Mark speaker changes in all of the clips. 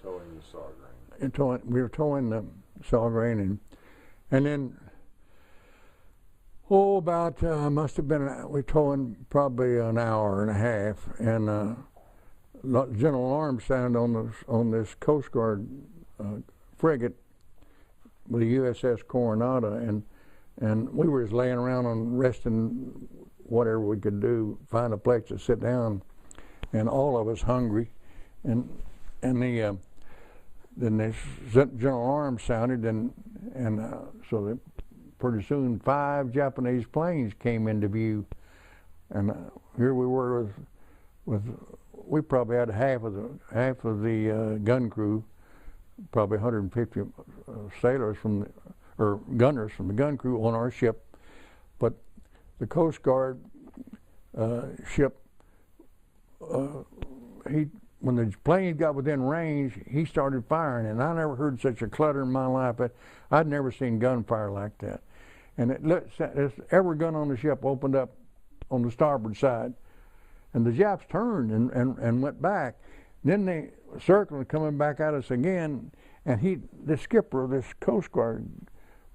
Speaker 1: Towing the Saugrain.
Speaker 2: We were towing the Saugrain, and then about must have been we towing probably an hour and a half, and general alarm sound on this Coast Guard frigate with the USS Coronado, and we were just laying around on resting, whatever we could do, find a place to sit down, and all of us hungry, and then the general alarm sounded, so pretty soon 5 Japanese planes came into view, and here we were we probably had half of the gun crew, probably 150 sailors or gunners from the gun crew on our ship, but the Coast Guard ship, when the plane got within range, he started firing, and I never heard such a clutter in my life. I'd never seen gunfire like that. And every gun on the ship opened up on the starboard side, and the Japs turned and went back. Then they circled, coming back at us again, and the skipper of this Coast Guard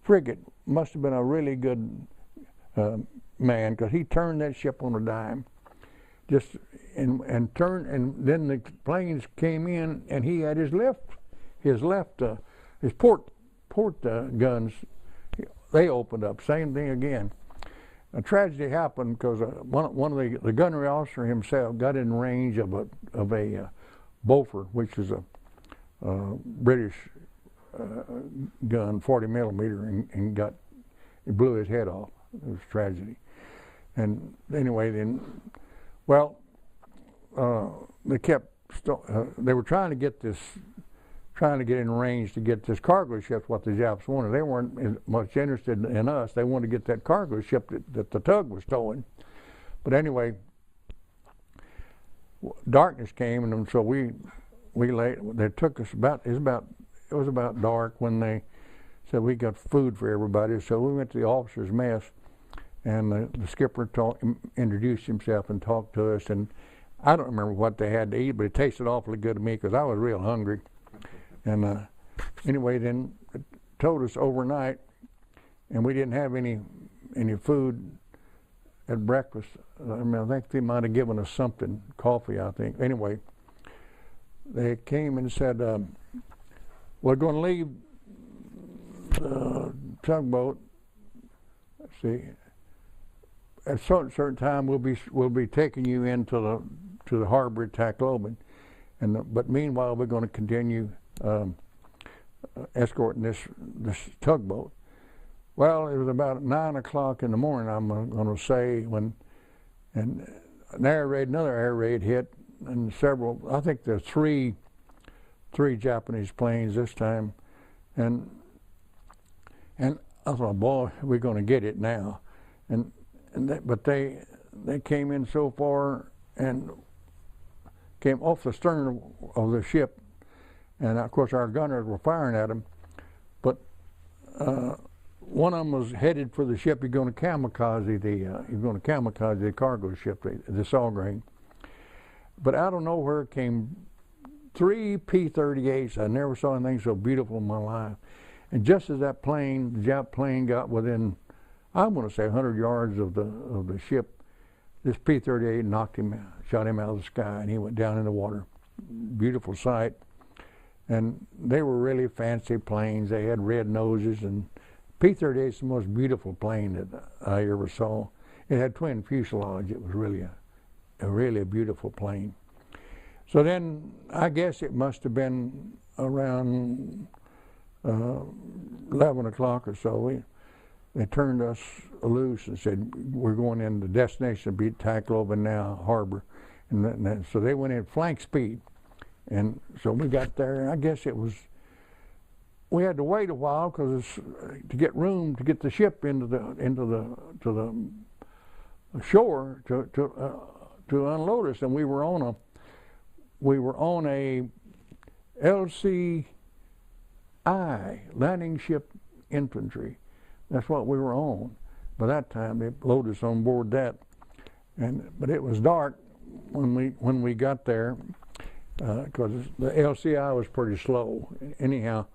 Speaker 2: frigate must have been a really good man, because he turned that ship on a dime, and turned, and then the planes came in, and he had his port guns, they opened up. Same thing again. A tragedy happened because one of the gunnery officer himself got in range of a Beaufort, which is a British gun, 40 millimeter, and it blew his head off. It was a tragedy. And anyway, then, well, they were trying to get in range to get this cargo ship, what the Japs wanted. They weren't much interested in us. They wanted to get that cargo ship that the tug was towing. But anyway, darkness came, and so we lay. They took us it was about dark when they said we got food for everybody. So we went to the officers' mess, and the skipper introduced himself and talked to us. And I don't remember what they had to eat, but it tasted awfully good to me because I was real hungry. And anyway, then it told us overnight, and we didn't have any food at breakfast. I mean, I think they might have given us something, coffee, I think. Anyway, they came and said, we're going to leave the tugboat. Let's see. At a certain time, we'll be taking you into the harbor at Tacloban, but meanwhile, we're going to continue escorting this tugboat. Well, it was about 9 o'clock in the morning, I'm going to say, and another air raid hit, and I think there's three Japanese planes this time, and I thought, boy, we're going to get it now, but they came in so far and came off the stern of the ship. And of course, our gunners were firing at them, but one of them was headed for the ship. He's going to kamikaze the cargo ship, the Saugrain. But out of nowhere came 3 P-38s. I never saw anything so beautiful in my life. And just as that plane, the Jap plane, got within, I'm going to say 100 yards of the ship, this P-38 knocked him out, shot him out of the sky, and he went down in the water. Beautiful sight. And they were really fancy planes. They had red noses, and P-38 is the most beautiful plane that I ever saw. It had twin fuselage. It was really a beautiful plane. So then I guess it must have been around 11 o'clock or so. They turned us loose and said, we're going in the destination to be Tacloban now Harbor. And so they went in flank speed. And so we got there, and I guess we had to wait a while because to get room to get the ship into the shore to unload us, and we were on a LCI, landing ship infantry. That's what we were on. By that time, they loaded us on board that, but it was dark when we got there. because the LCI was pretty slow. Anyhow,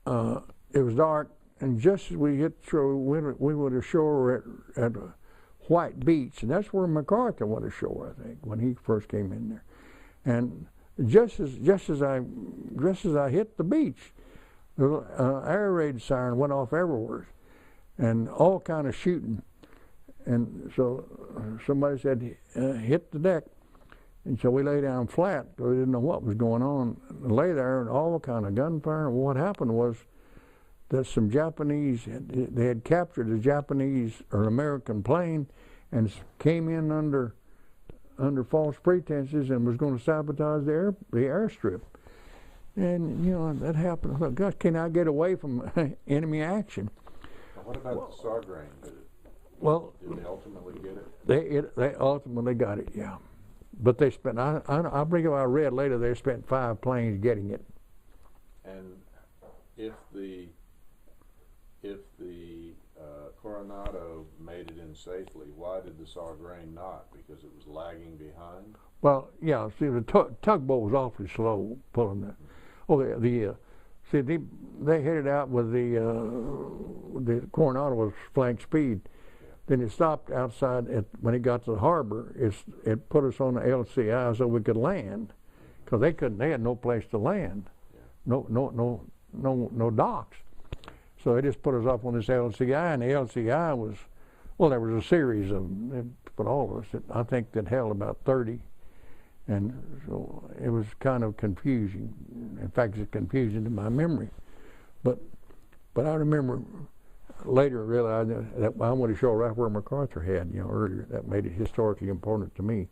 Speaker 2: it was dark, and just as we hit shore, we went ashore at White Beach, and that's where MacArthur went ashore, I think, when he first came in there. And just as I hit the beach, the air raid siren went off everywhere, and all kind of shooting. And so somebody said, hit the deck. And so we lay down flat. We didn't know what was going on. Lay there and all kind of gunfire. And what happened was that some Japanese, they had captured a Japanese or American plane and came in under false pretenses and was going to sabotage the airstrip. And, you know, that happened. I thought, gosh, can I get away from enemy action?
Speaker 1: Now what about the Saugrain?
Speaker 2: Well,
Speaker 1: did they ultimately get it?
Speaker 2: They ultimately got it, yeah. But they spent, I believe I read later, they spent 5 planes getting it.
Speaker 1: And if the Coronado made it in safely, why did the Saugrain not? Because it was lagging behind?
Speaker 2: Well, yeah, see, the tugboat was awfully slow pulling that. Oh, see, they headed out with the Coronado was flank speed.
Speaker 1: Yeah.
Speaker 2: Then it stopped outside when it got to the harbor. It put us on the LCI so we could land, because they had no place to land, yeah. no docks. So they just put us up on this LCI, and the LCI was, well, there was a series of them, but all of us, I think that held about 30. And so it was kind of confusing. In fact, it's confusing to my memory. But I remember later realizing that I went ashore right where MacArthur had, you know, earlier. That made it historically important to me.